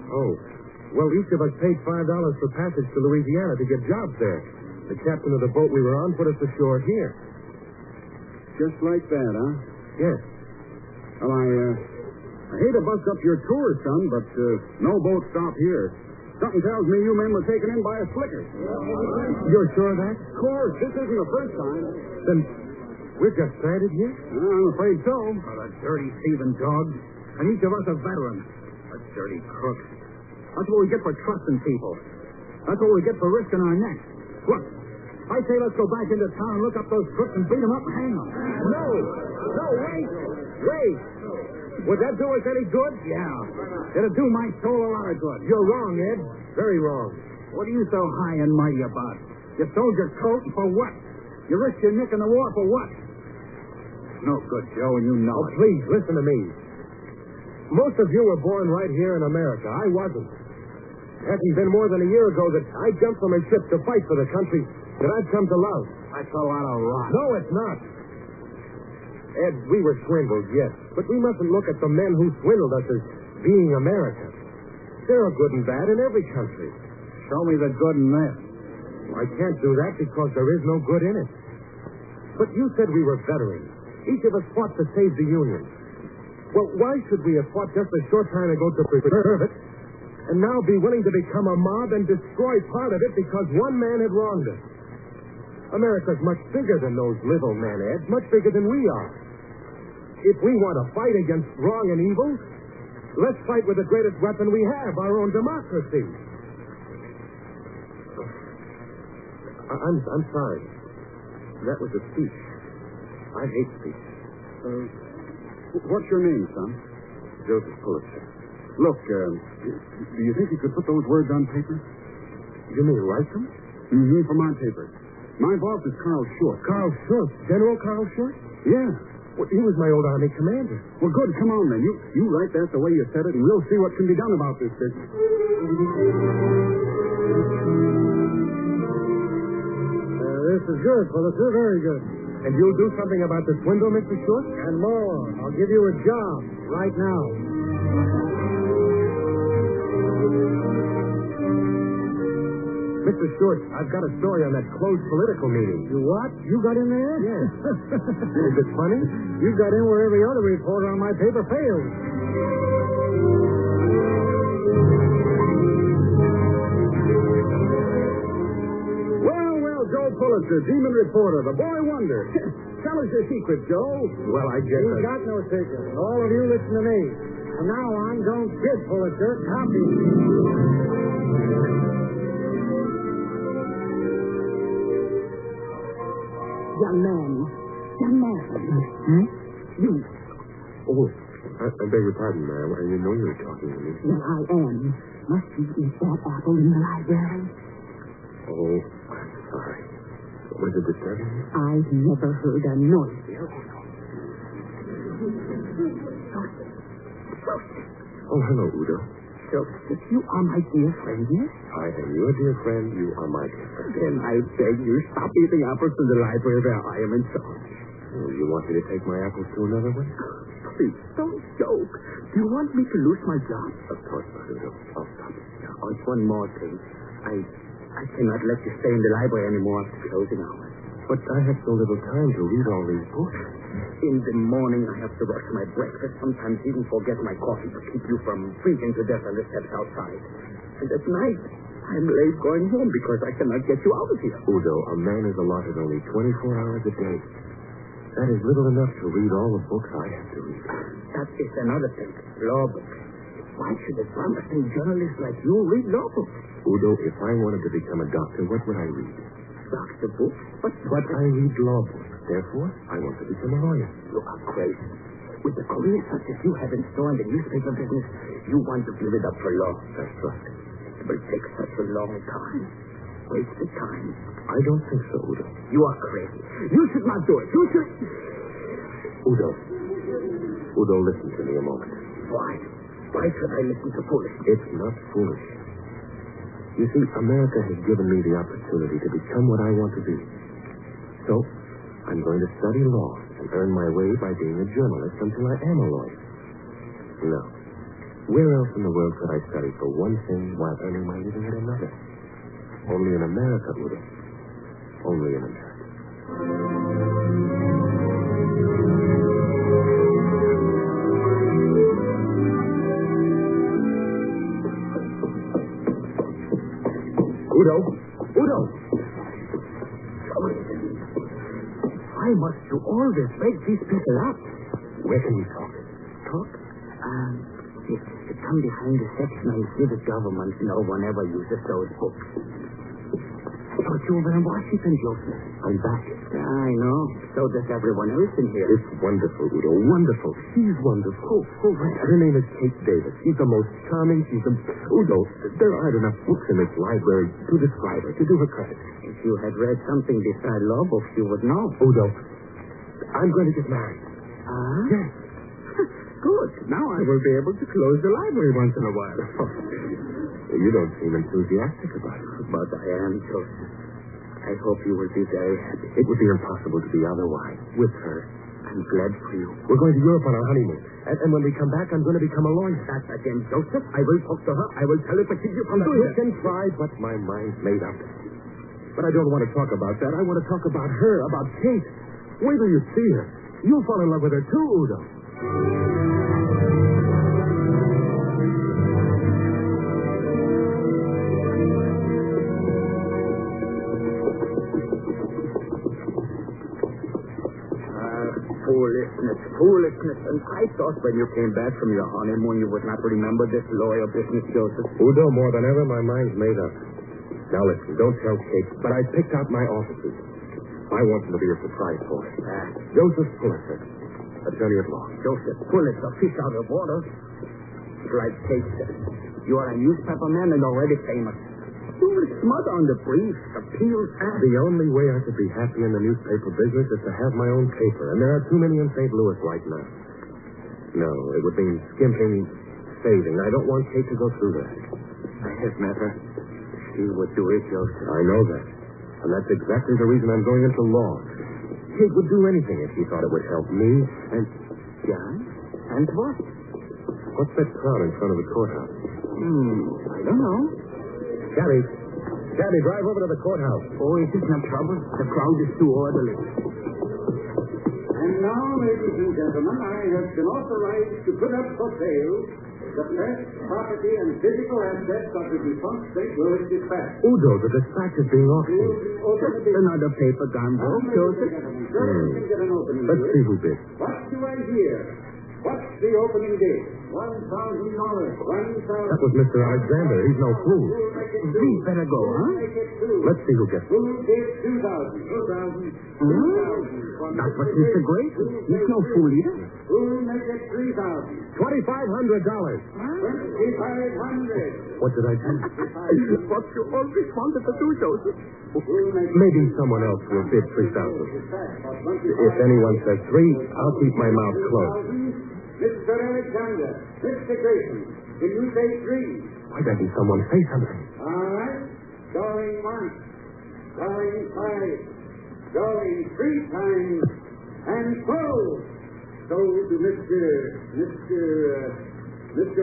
Oh. Well, each of us paid $5 for passage to Louisiana to get jobs there. The captain of the boat we were on put us ashore here. Just like that, huh? Yes. Well, I hate to bust up your tour, son, but no boat stop here. Something tells me you men were taken in by a slicker. You're sure of that? Of course. This isn't the first time. Then we're just stranded here? I'm afraid so. Oh, the dirty thieving dogs. And each of us a veteran. A dirty crook. That's what we get for trusting people. That's what we get for risking our necks. Look, I say let's go back into town and look up those crooks and beat them up and hang them. No, wait. Wait. Would that do us any good? Yeah. It'll do my soul a lot of good. You're wrong, Ed. Very wrong. What are you so high and mighty about? You sold your coat and for what? You risked your neck in the war for what? No good, Joe, and you know it. Please, listen to me. Most of you were born right here in America. I wasn't. It hasn't been more than a year ago that I jumped from a ship to fight for the country that I've come to love. That's a lot of rot. No, it's not. Ed, we were swindled, yes. But we mustn't look at the men who swindled us as being American. There are good and bad in every country. Show me the good in this. I can't do that because there is no good in it. But you said we were veterans. Each of us fought to save the Union. Well, why should we have fought just a short time ago to preserve it, and now be willing to become a mob and destroy part of it because one man had wronged us? America's much bigger than those little men, Ed, much bigger than we are. If we want to fight against wrong and evil, let's fight with the greatest weapon we have, our own democracy. I'm sorry. That was a speech. I hate speech. What's your name, son? Joseph Pulitzer. Look, do you think you could put those words on paper? You mean write them? Mm-hmm, from on paper. My boss is Carl Short. Carl Short? General Carl Short? Yeah. Well, he was my old Army commander. Well, good. Come on, then. You write that the way you said it, and we'll see what can be done about this business. This is good, Pulitzer. Very good. And you'll do something about the swindle, Mr. Short? And more. I'll give you a job right now. Mr. Short, I've got a story on that closed political meeting. You what? You got in there? Yes. Is it funny? You got in where every other reporter on my paper failed. Well, Joe Pulitzer, Demon Reporter, the boy wonder. Tell us your secret, Joe. Well, I guess You've got no secret. All of you listen to me. From now on, don't kid Pulitzer. Copy. Young man. Hmm? You. Oh, I beg your pardon, ma'am. I didn't know you were talking to me. Well, I am. Must you eat that apple in the library? Oh, I'm sorry. Was it disturbing you? I've never heard a noise. Oh, hello, Udo. Joseph, you are my dear friend, yes? I am your dear friend. You are my dear friend. Then I beg you, stop eating apples in the library where I am in charge. Oh, you want me to take my apples to another one? Please, don't joke. Do you want me to lose my job? Of course not, Udo. I'll stop. Oh, it's one more thing. I cannot let you stay in the library anymore after closing hours. But I have so little time to read all these books. In the morning, I have to rush my breakfast, sometimes even forget my coffee to keep you from freezing to death on the steps outside. And at night, I'm late going home because I cannot get you out of here. Udo, a man is allotted only 24 hours a day. That is little enough to read all the books I have to read. That is another thing. Law books. Why should a promising journalist like you read law books? Udo, if I wanted to become a doctor, what would I read? Doctor books? But I read law books. Therefore, I want to become a lawyer. You are crazy. With a career such as you have in store in the newspaper business, you want to give it up for law. That's right. It will take such a long time. Wasted time. I don't think so, Udo. You are crazy. You should not do it. You should... Udo, listen to me a moment. Why? Why should I listen to foolishness? It's not foolish. You see, America has given me the opportunity to become what I want to be. So, I'm going to study law and earn my way by being a journalist until I am a lawyer. No. Where else in the world could I study for one thing while earning my living at another? Only in America, Udo. Only in America. Udo! I must do all this, wake these people up. Where can we talk? Talk? Come behind the section on civic government. No one ever uses those books. I thought you were in Washington, Joseph. I'm back. I know. So does everyone else in here. It's wonderful, Udo. Wonderful. She's wonderful. Her name is Kate Davis. She's the most charming. Udo, there aren't enough books in this library to describe her, to do her credit. If you had read something beside law books, you would know. Udo, I'm going to get married. Yes. Good. Now I will be able to close the library once in a while. You don't seem enthusiastic about it. But I am, Joseph. I hope you will be very happy. It would be impossible to be otherwise. With her. I'm glad for you. We're going to Europe on our honeymoon. And when we come back, I'm going to become a lawyer. That again, Joseph. I will talk to her. I will tell her to keep you from doing You can try, but my mind's made up. But I don't want to talk about that. I want to talk about her, about Kate. Wait till you see her. You'll fall in love with her too, Udo. Foolishness. And I thought when you came back from your honeymoon, you would not remember this lawyer business, Joseph. Udo, more than ever, my mind's made up. Now listen, don't tell Kate, but I picked out my officers. I want them to be a surprise for her. Joseph Pulitzer, attorney at law. Joseph Pulitzer, fish out of water. Like Kate said, you are a newspaper man and already famous. You will smother on the briefs, appeal fast. The only way I could be happy in the newspaper business is to have my own paper, and there are too many in St. Louis right now. No, it would mean skimping, saving. I don't want Kate to go through that. I have met her. She would do it, Joseph. I know that. And that's exactly the reason I'm going into law. Kate would do anything if she thought it would help me. And... Yeah? And what? What's that crowd in front of the courthouse? I don't know. Cabby, drive over to the courthouse. Oh, is this not trouble? The crowd is too orderly. And now, ladies and gentlemen, I have been authorized to put up for sale the press, property, and physical assets of the DuPont St. Louis Dispatch. Udo, the dispatch is being auctioned. Just another paper gone broke, Joseph. Let's see who bid. What do I hear? What's the opening bid? $1,000. That was Mr. Alexander. He's no fool. We better go, huh? Let's see who gets it. Who bid $2,000? That was Mr. Grayson. He's no fool either. Who'll make it $3,000? $2,500. $2,500. What did I do? What you always wanted to do, Joseph. Maybe someone else will bid $3,000. If anyone says $3,000, I'll keep my mouth closed. Mr. Alexander, Mr. Grayson, can you say $3,000? Why doesn't someone say something? All right. Going once. Going twice. Going 3 times. And sold. Sold to Mr.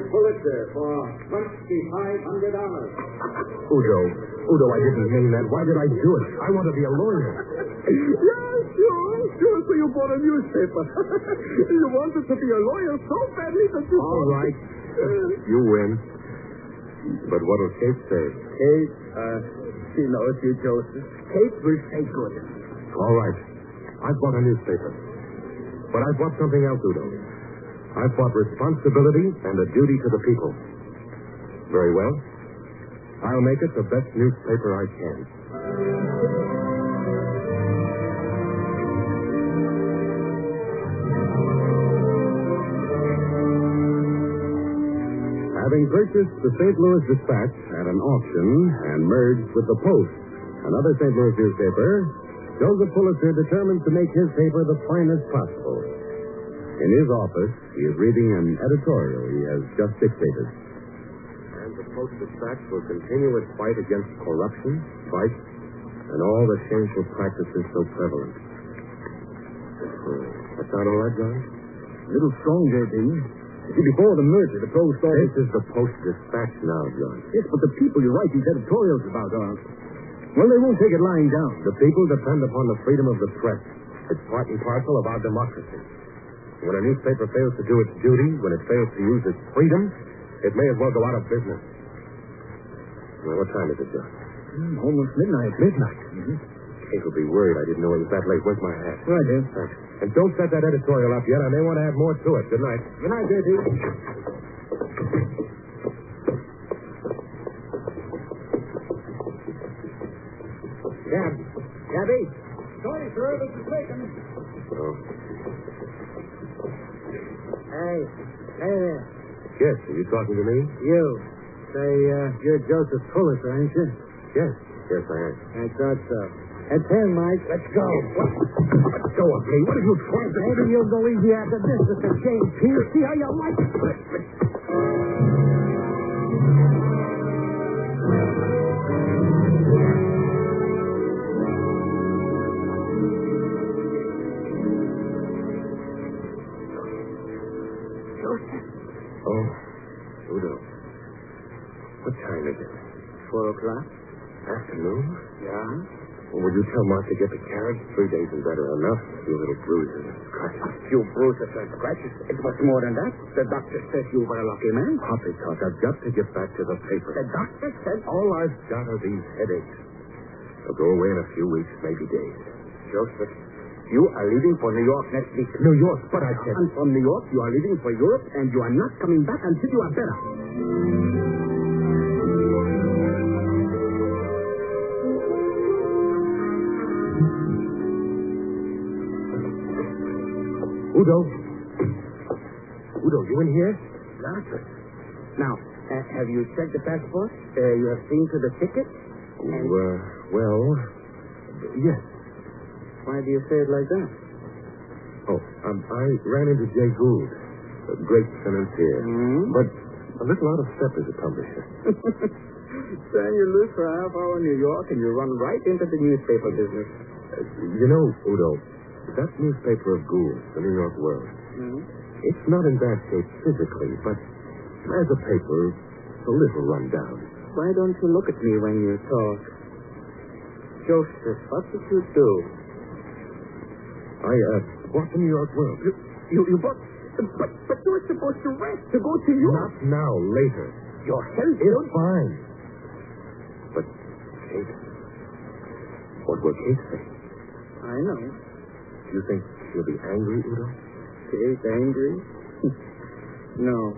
Pulitzer for $2,500. Udo, I didn't mean that. Why did I do it? I want to be a lawyer. Yeah, sure. So you bought a newspaper. You wanted to be a lawyer so badly that you... All right. You win. But what'll Kate say? Kate, she knows you, Joseph. Kate will say good. All right. I bought a newspaper. But I bought something else, Udo. I bought responsibility and a duty to the people. Very well. I'll make it the best newspaper I can. Having purchased the St. Louis Dispatch at an auction and merged with the Post, another St. Louis newspaper, Joseph Pulitzer determined to make his paper the finest possible. In his office, he is reading an editorial he has just dictated. And the Post-Dispatch will continue its fight against corruption, vice, and all the shameful practices so prevalent. That sound all right, John? A little strong, J.B. See, before the merger, the post office... This is the Post-Dispatch now, John. Yes, but the people you write these editorials about are... Well, they won't take it lying down. The people depend upon the freedom of the press. It's part and parcel of our democracy. When a newspaper fails to do its duty, when it fails to use its freedom, it may as well go out of business. Well, what time is it, John? Almost midnight. Midnight? Mm-hmm. Kate will be worried I didn't know it was that late. Where's my hat? Right here. Thanks. And don't set that editorial up yet. I may want to add more to it. Good night. Good night, J.T. Gabby. Sorry, sir, this is Bacon. Oh. Hey there. Yes, are you talking to me? You. Say, you're Joseph Pulitzer, ain't you? Yes. Yes, I am. I thought so. At 10, Mike. Let's go. Let go of me. What are you trying to do? Maybe you'll go easy after this, Mr. James Pierce. See how you like it. Oh, Udo. What time is it? 4 o'clock? Afternoon? Yeah? Well, would you tell Mark to get the carriage? 3 days and better enough. A few little bruises and scratches. A few bruises and scratches. It was more than that. The doctor said you were a lucky man. Poppycock, I've got to get back to the paper. The doctor said... All I've got are these headaches. They'll go away in a few weeks, maybe days. Joseph, you are leaving for New York next week. New York, but I can't... And from New York, you are leaving for Europe, and you are not coming back until you are better. Udo? Udo, you in here? Doctor. Now, have you checked the passport? You have seen to the ticket? Well, yes. Why do you say it like that? Oh, I ran into Jay Gould, a great financier, but a little out of step as a publisher. Then you lose for a half hour in New York and you run right into the newspaper business. You know, Udo, that newspaper of Gould's, the New York World, it's not in bad shape physically, but as a paper, it's a little run down. Why don't you look at me when you talk? Joseph, what did you do? I bought the New York World. You bought... But you were supposed to rest, to go to Europe. Not now, later. Your health is fine. But, Kate, what will Kate say? I know. Do you think she'll be angry, Udo? Kate angry? No.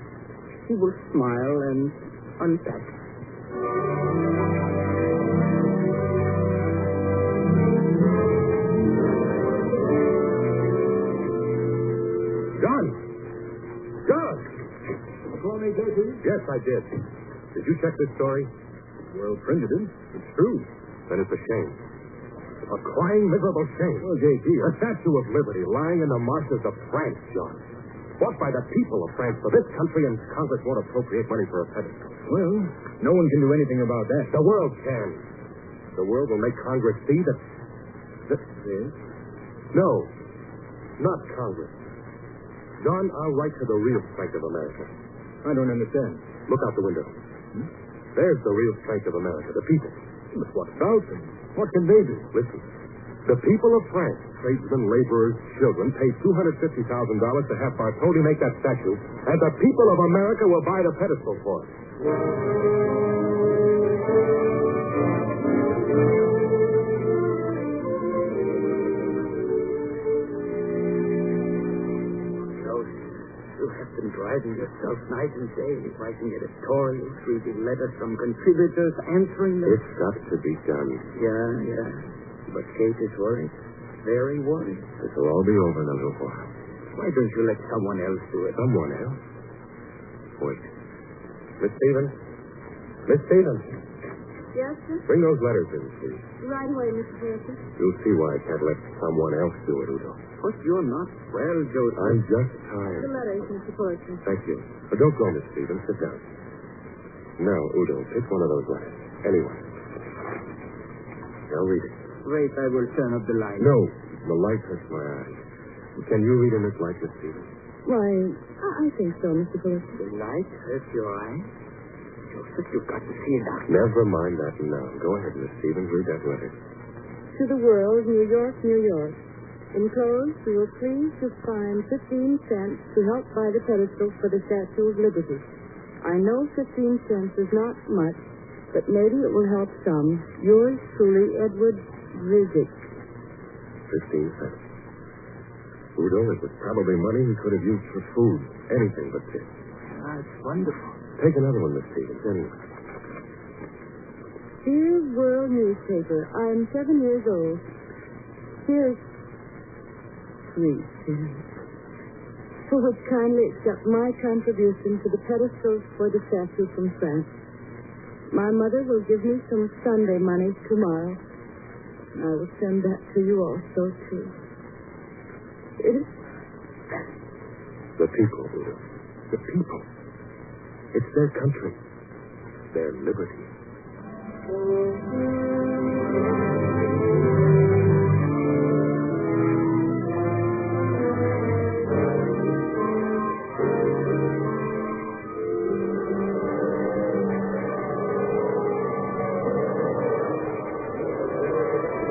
She will smile and unpack. John! John! You call me, J.T.? Yes, I did. Did you check this story? Well, printed it. It's true. Then it's a shame. A crying, miserable shame. Well, J.T., A Statue of Liberty lying in the marshes of France, John. Bought by the people of France for this country, and Congress won't appropriate money for a pedestal. well, no one can do anything about that. The world can. The world will make Congress see that... Yes? No, not Congress. John, I'll write to the real strength of America. I don't understand. Look out the window. There's the real strength of America, the people. But what about them? What can they do? Listen. The people of France, tradesmen, laborers, children, paid $250,000 to have Bartholdi make that statue, and the people of America will buy the pedestal for it. You have been driving yourself night and day, writing editorials, reading letters from contributors, answering them. It's got to be done. Yeah. But Kate is worried. Very worried. This'll all be over in a little while. Why don't you let someone else do it? Someone else? Wait. Miss Stevens? Miss Stevens? Yes, sir? Bring those letters in, please. Right away, Mr. Pearson. You'll see why I can't let someone else do it, Udo. But you're not well, Joseph. I'm just The tired. letters, Mr. Pearson. Thank you. But don't go, Miss Stevens. Sit down. Now, Udo, pick one of those letters. Anyone. Now read it. Wait, I will turn up the light. No, the light hurts my eyes. Can you read in this light, Miss Stevens? Why, I think so, Mr. Pulitzer. The light hurts your eye? Joseph, you've got to see a doctor. Never mind that now. Go ahead, Miss Stevens. Read that letter. To the world, New York, New York. Enclosed, you will please to find 15 cents to help buy the pedestal for the Statue of Liberty. I know 15 cents is not much, but maybe it will help some. Yours truly, Edward Rizzick. 15 cents. Udo, it was probably money he could have used for food. Anything but this. That's wonderful. Take another one, Miss Stevens, anyway. Dear World Newspaper, I'm 7 years old. Here's 3 cents. For which kindly accept my contribution to the pedestals for the statue from France. My mother will give me some Sunday money tomorrow. I will send that to you also, too. The people, Udo. The people. It's their country. Their liberty.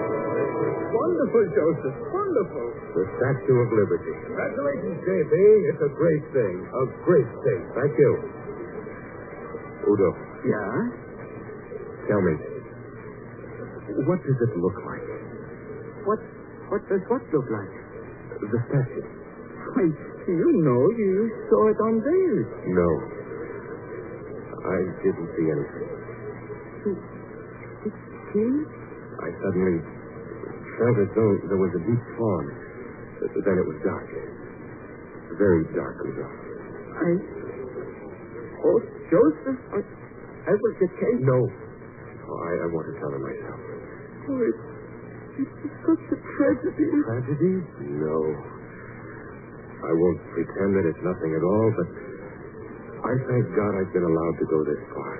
Wonderful, Joseph. Wonderful. The Statue of Liberty. Congratulations, J.B. It's a great thing. A great thing. Thank you. Udo, Yeah? tell me, what does it look like? What does what look like? The statue. Why, you saw it on there. No. I didn't see anything. See? I suddenly felt as though there was a deep fawn. Then it was dark. Very dark, Udo. Oh, Joseph, I was the case. No. Oh, I want to tell her myself. Oh, it's such a tragedy. Tragedy? No. I won't pretend that it's nothing at all, but I thank God I've been allowed to go this far.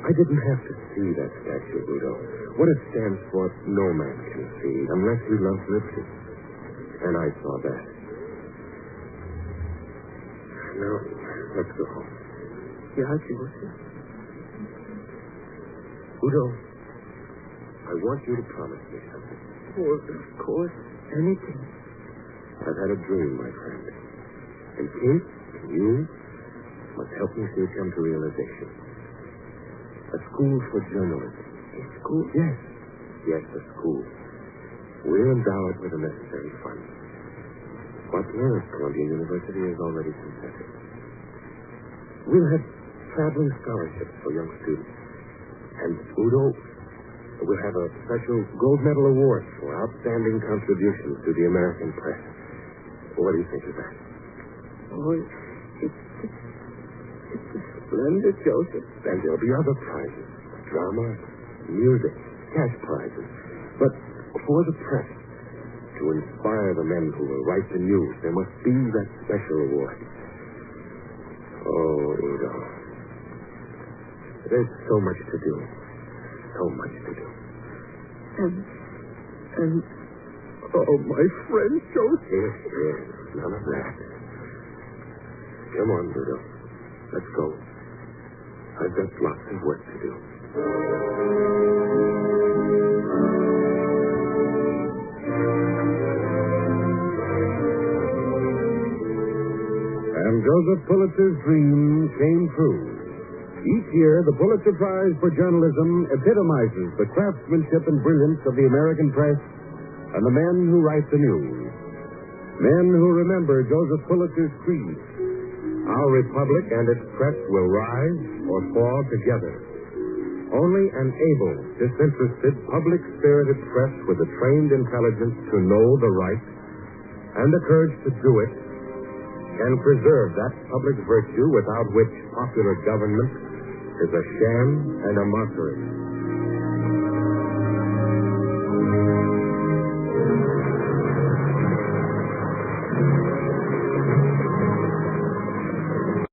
I didn't have to see that statue, Udo. What it stands for, no man can see, unless he loves liberty. And I saw that. Now, let's go home. Yeah, Joseph. Udo, I want you to promise me something. Oh, of course. Anything. I've had a dream, my friend. And Kate, you must help me see it come to realization. A school for journalism. A school? Yes. Yes, a school. We'll endow it with the necessary funds. Butler of Columbia University has already consented. We'll have traveling scholarships for young students. And Udo will have a special gold medal award for outstanding contributions to the American press. What do you think of that? Oh, it's splendid, Joseph. And there'll be other prizes. Drama, music, cash prizes. But for the press, to inspire the men who will write the news, there must be that special award. Oh, Udo. There's so much to do. So much to do. And oh, my friend, Joseph. Yes, none of that. Come on, Udo. Let's go. I've got lots of work to do. And Joseph Pulitzer's dream came true. Each year, the Pulitzer Prize for Journalism epitomizes the craftsmanship and brilliance of the American press and the men who write the news. Men who remember Joseph Pulitzer's creed. Our republic and its press will rise or fall together. Only an able, disinterested, public-spirited press with a trained intelligence to know the right and the courage to do it can preserve that public virtue without which popular government is a sham and a mockery.